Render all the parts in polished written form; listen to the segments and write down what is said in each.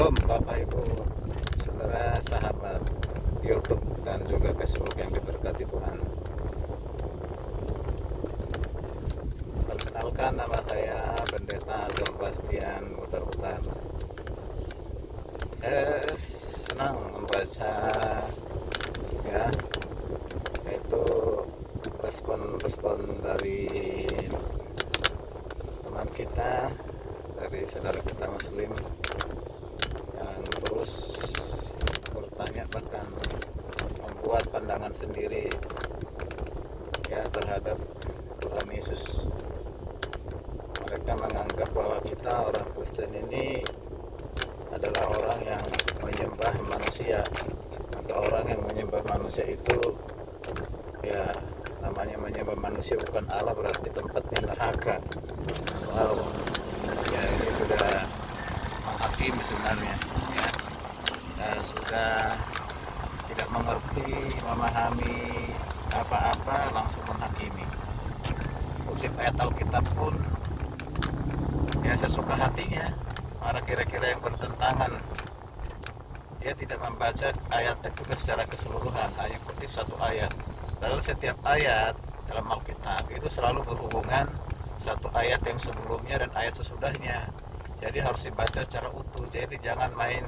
Shalom Bapak Ibu, saudara sahabat YouTube dan juga Facebook yang diberkati Tuhan. Perkenalkan, nama saya Pendeta Aldo Bastian Mutar-Mutar. Senang membaca yaitu respon dari teman kita, dari saudara kita Muslim yang terus bertanya, bahkan membuat pandangan sendiri terhadap Tuhan Yesus. Mereka menganggap bahwa kita orang Kristen ini adalah orang yang menyembah manusia, atau orang yang menyembah manusia itu namanya menyembah manusia bukan Allah, berarti tempatnya neraka. Wow, ini sudah menghakimi sebenarnya, sudah tidak mengerti, memahami apa-apa, langsung menghakimi. Kutip ayat Alkitab pun sesuka hatinya, malah kira-kira yang bertentangan. Dia tidak membaca ayat itu secara keseluruhan, hanya kutip satu ayat. Padahal setiap ayat dalam Alkitab itu selalu berhubungan satu ayat yang sebelumnya dan ayat sesudahnya. Jadi harus dibaca secara utuh. Jadi jangan main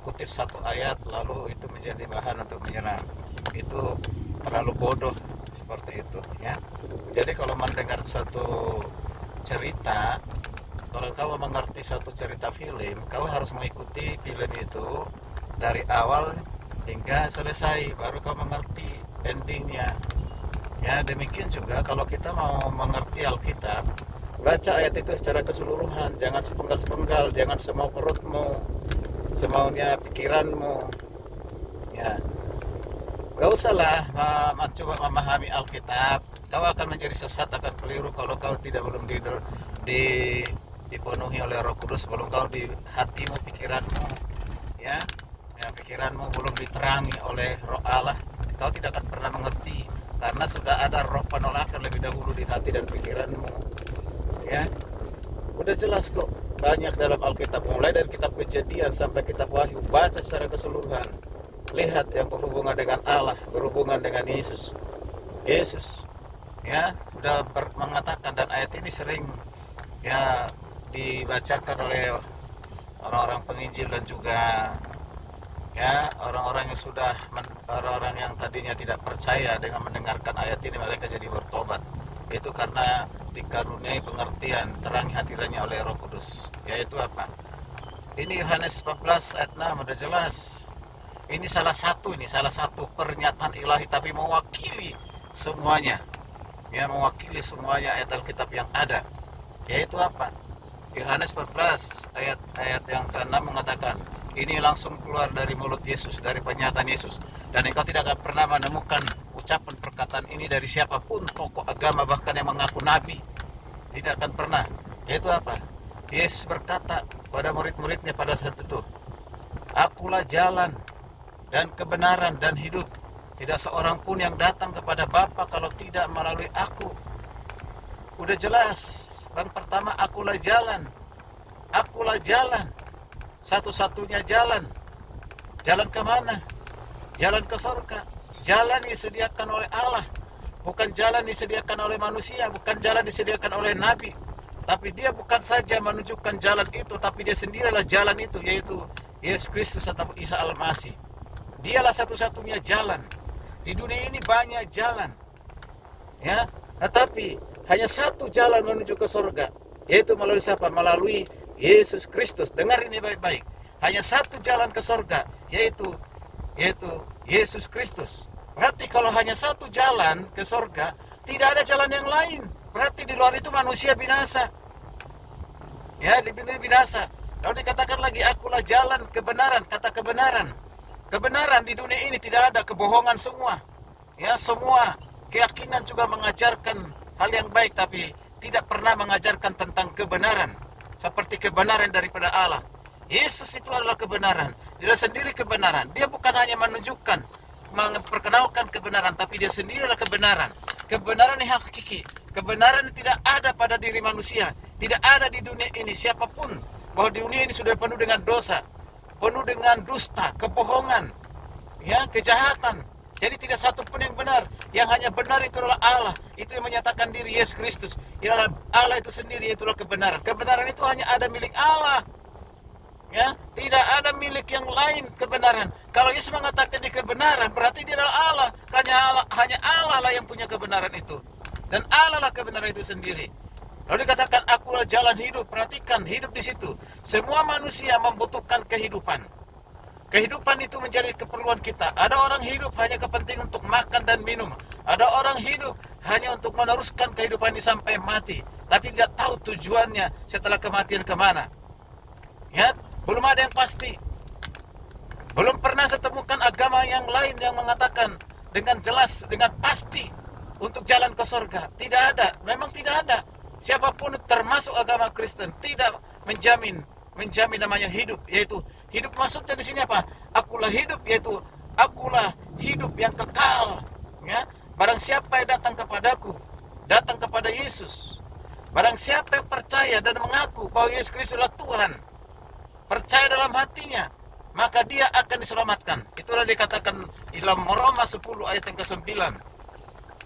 kutip satu ayat lalu itu menjadi bahan untuk menyerang. Itu terlalu bodoh seperti itu, ya. Jadi kalau mendengar satu cerita, kalau kau mengerti suatu cerita film, kau harus mengikuti film itu dari awal hingga selesai, baru kau mengerti endingnya. Ya, demikian juga kalau kita mau mengerti Alkitab, baca ayat itu secara keseluruhan, jangan sepenggal-sepenggal, jangan semau perutmu, semaunya pikiranmu. Ya, gak usahlah mencoba memahami Alkitab. Kau akan menjadi sesat, akan keliru kalau kau belum dipenuhi oleh Roh Kudus, belum kau di hatimu, pikiranmu, pikiranmu belum diterangi oleh Roh Allah, kau tidak akan pernah mengerti, karena sudah ada roh penolakan lebih dahulu di hati dan pikiranmu. Udah jelas kok, banyak dalam Alkitab, mulai dari kitab Kejadian sampai kitab Wahyu, baca secara keseluruhan, lihat yang berhubungan dengan Allah, berhubungan dengan Yesus sudah mengatakan, dan ayat ini sering dibacakan oleh orang-orang penginjil dan juga orang-orang yang tadinya tidak percaya, dengan mendengarkan ayat ini mereka jadi bertobat. Itu karena dikaruniai pengertian, terangi hatinya oleh Roh Kudus. Yaitu apa? Ini Yohanes 14 ayat 6 udah jelas. Ini salah satu pernyataan ilahi, tapi mewakili semuanya. Mewakili semuanya ayat Alkitab yang ada. Yaitu apa? Yohanes 14 ayat yang ke-6 mengatakan, ini langsung keluar dari mulut Yesus, dari pernyataan Yesus, dan engkau tidak akan pernah menemukan ucapan perkataan ini dari siapapun tokoh agama, bahkan yang mengaku nabi, tidak akan pernah. Yaitu apa? Yesus berkata pada murid-muridnya pada saat itu, akulah jalan dan kebenaran dan hidup, tidak seorang pun yang datang kepada Bapa kalau tidak melalui aku. Udah jelas. Yang pertama, akulah jalan, satu-satunya jalan. Jalan ke mana? Jalan ke surga. Jalan disediakan oleh Allah, bukan jalan disediakan oleh manusia, bukan jalan disediakan oleh nabi. Tapi dia bukan saja menunjukkan jalan itu, tapi dia sendirilah jalan itu, yaitu Yesus Kristus atau Isa Al-Masih. Dialah satu-satunya jalan. Di dunia ini banyak jalan, tetapi hanya satu jalan menuju ke surga, yaitu melalui siapa? Melalui Yesus Kristus. Dengar ini baik-baik. Hanya satu jalan ke surga, yaitu Yesus Kristus. Berarti kalau hanya satu jalan ke surga, tidak ada jalan yang lain. Berarti di luar itu manusia binasa. Binasa. Lalu dikatakan lagi, akulah jalan kebenaran. Kata kebenaran. Kebenaran di dunia ini tidak ada, kebohongan semua. Semua keyakinan juga mengajarkan hal yang baik, tapi tidak pernah mengajarkan tentang kebenaran, seperti kebenaran daripada Allah. Yesus itu adalah kebenaran. Dia sendiri kebenaran. Dia bukan hanya menunjukkan, memperkenalkan kebenaran, tapi dia sendiri adalah kebenaran. Kebenaran yang hakiki. Kebenaran yang tidak ada pada diri manusia. Tidak ada di dunia ini. Siapapun bahwa dunia ini sudah penuh dengan dosa, penuh dengan dusta, kebohongan, ya, kejahatan. Jadi tidak satu pun yang benar. Yang hanya benar itu adalah Allah. Itu yang menyatakan diri Yesus Kristus. Ialah Allah itu sendiri, itulah kebenaran. Kebenaran itu hanya ada milik Allah. Ya, tidak ada milik yang lain kebenaran. Kalau Yesus mengatakan di kebenaran, berarti dia adalah Allah. Hanya Allah lah yang punya kebenaran itu. Dan Allah lah kebenaran itu sendiri. Lalu dikatakan akulah jalan hidup. Perhatikan, hidup di situ. Semua manusia membutuhkan kehidupan. Kehidupan itu menjadi keperluan kita. Ada orang hidup hanya kepentingan untuk makan dan minum. Ada orang hidup hanya untuk meneruskan kehidupan ini sampai mati. Tapi tidak tahu tujuannya setelah kematian kemana. Ya, belum ada yang pasti. Belum pernah saya temukan agama yang lain yang mengatakan dengan jelas, dengan pasti untuk jalan ke surga. Tidak ada, memang tidak ada. Siapapun termasuk agama Kristen tidak menjamin namanya hidup, yaitu hidup maksudnya di sini apa? Akulah hidup, yaitu akulah hidup yang kekal. Ya, barang siapa yang datang kepadaku, datang kepada Yesus. Barang siapa yang percaya dan mengaku bahwa Yesus Kristus adalah Tuhan, percaya dalam hatinya, maka dia akan diselamatkan. Itulah dikatakan di dalam Roma 10 ayat yang ke-9.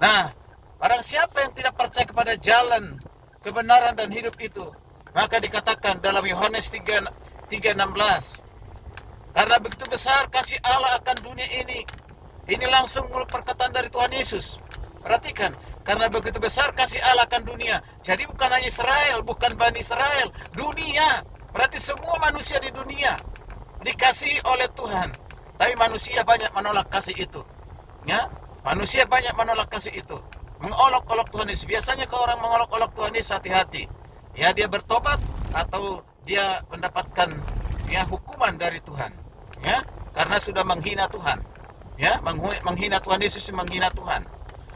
Nah, barang siapa yang tidak percaya kepada jalan kebenaran dan hidup itu, maka dikatakan dalam Yohanes 3:16, karena begitu besar kasih Allah akan dunia ini. Ini langsung perkataan dari Tuhan Yesus. Perhatikan, karena begitu besar kasih Allah akan dunia. Jadi bukan hanya Israel, bukan Bani Israel, dunia. Berarti semua manusia di dunia dikasihi oleh Tuhan. Tapi manusia banyak menolak kasih itu. Ya, manusia banyak menolak kasih itu. Mengolok-olok Tuhan Yesus. Biasanya kalau orang mengolok-olok Tuhan Yesus, hati-hati. Ya, dia bertobat atau dia mendapatkan hukuman dari Tuhan. Ya, karena sudah menghina Tuhan. Ya, menghina Tuhan Yesus, menghina Tuhan.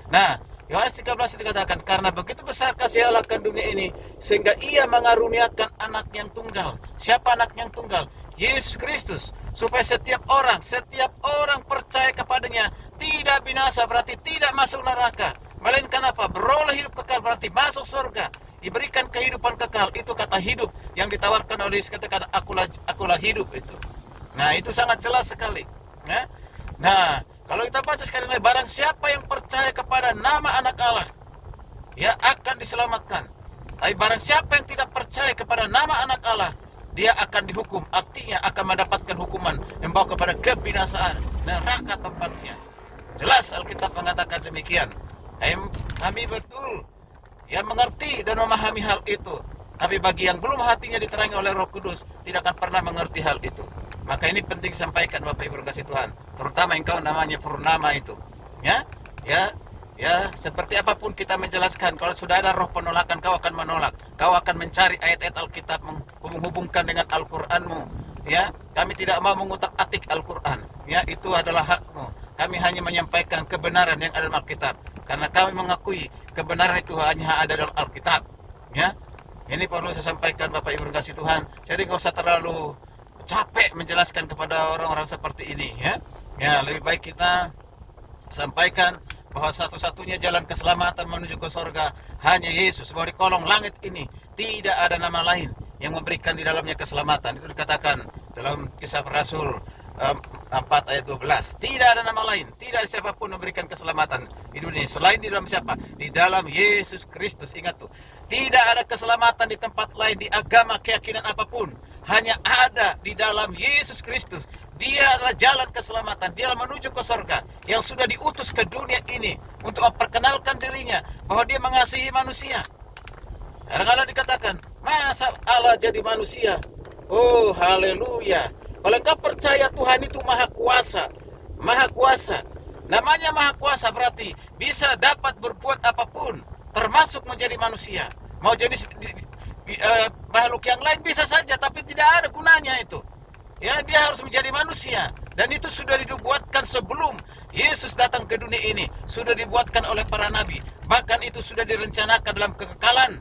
Nah, Yohanes 13 dikatakan, karena begitu besar kasih Allah akan dunia ini, sehingga ia mengaruniakan anak yang tunggal. Siapa anak yang tunggal? Yesus Kristus. Supaya setiap orang percaya kepadanya tidak binasa, berarti tidak masuk neraka. Melainkan apa? Beroleh hidup kekal, berarti masuk surga. Diberikan kehidupan kekal. Itu kata hidup yang ditawarkan oleh Yesus, katakan akulah hidup itu. Nah, itu sangat jelas sekali. Ya? Nah, kalau kita baca sekali lagi, barang siapa yang percaya kepada nama anak Allah, ya akan diselamatkan. Tapi barang siapa yang tidak percaya kepada nama anak Allah, dia akan dihukum. Artinya akan mendapatkan hukuman yang membawa kepada kebinasaan, neraka tempatnya. Jelas Alkitab mengatakan demikian. Kami betul mengerti dan memahami hal itu. Tapi bagi yang belum hatinya diterangi oleh Roh Kudus, tidak akan pernah mengerti hal itu. Maka ini penting sampaikan Bapak Ibu kasih Tuhan, terutama engkau namanya Purnama itu. Ya, seperti apapun kita menjelaskan, kalau sudah ada roh penolakan, kau akan menolak. Kau akan mencari ayat-ayat Alkitab menghubungkan dengan Al-Qur'anmu. Ya, kami tidak mau mengutak-atik Al-Qur'an. Ya, itu adalah hakmu. Kami hanya menyampaikan kebenaran yang ada dalam Alkitab, karena kami mengakui kebenaran itu hanya ada dalam Alkitab. Ya, ini perlu saya sampaikan Bapak Ibu kasih Tuhan. Jadi nggak usah terlalu capek menjelaskan kepada orang-orang seperti ini. Ya, lebih baik kita sampaikan bahwa satu-satunya jalan keselamatan menuju ke surga hanya Yesus. Bahwa di kolong langit ini tidak ada nama lain yang memberikan di dalamnya keselamatan. Itu dikatakan dalam Kisah Rasul 4 ayat 12. Tidak ada nama lain, tidak ada siapapun memberikan keselamatan di dunia selain di dalam siapa? Di dalam Yesus Kristus. Ingat tuh, tidak ada keselamatan di tempat lain, di agama, keyakinan apapun. Hanya ada di dalam Yesus Kristus. Dia adalah jalan keselamatan. Dia menuju ke surga, yang sudah diutus ke dunia ini untuk memperkenalkan dirinya bahwa dia mengasihi manusia. Kadang-kadang dikatakan, masa Allah jadi manusia? Oh, haleluya. Kalau engkau percaya Tuhan itu maha kuasa. Maha kuasa. Namanya maha kuasa berarti bisa dapat berbuat apapun, termasuk menjadi manusia. Mau jenis makhluk yang lain bisa saja, tapi tidak ada gunanya itu. Ya, dia harus menjadi manusia. Dan itu sudah dibuatkan sebelum Yesus datang ke dunia ini. Sudah dibuatkan oleh para nabi. Bahkan itu sudah direncanakan dalam kekekalan,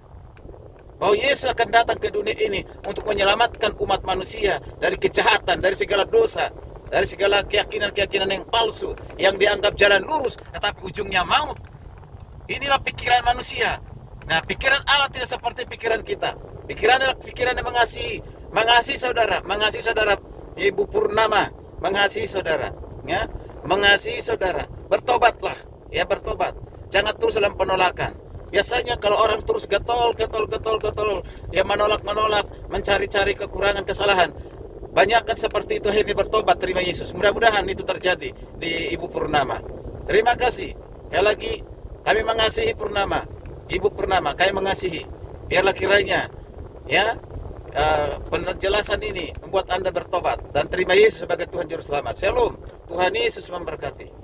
bahwa Yesus akan datang ke dunia ini untuk menyelamatkan umat manusia dari kejahatan, dari segala dosa, dari segala keyakinan-keyakinan yang palsu, yang dianggap jalan lurus, tetapi ujungnya maut. Inilah pikiran manusia. Nah, pikiran Allah tidak seperti pikiran kita. Pikiran adalah pikiran yang mengasihi, mengasihi saudara Ibu Purnama, mengasihi saudara, ya, mengasihi saudara. Bertobatlah, ya bertobat. Jangan terus dalam penolakan. Biasanya kalau orang terus getol, ya menolak, mencari-cari kekurangan, kesalahan, banyak kan seperti itu akhirnya bertobat, terima Yesus. Mudah-mudahan itu terjadi di Ibu Purnama. Terima kasih. Sekali lagi, kami mengasihi Purnama, Ibu Purnama, kami mengasihi. Biarlah kiranya, ya, penjelasan ini membuat Anda bertobat dan terima Yesus sebagai Tuhan Juru Selamat. Shalom. Tuhan Yesus memberkati.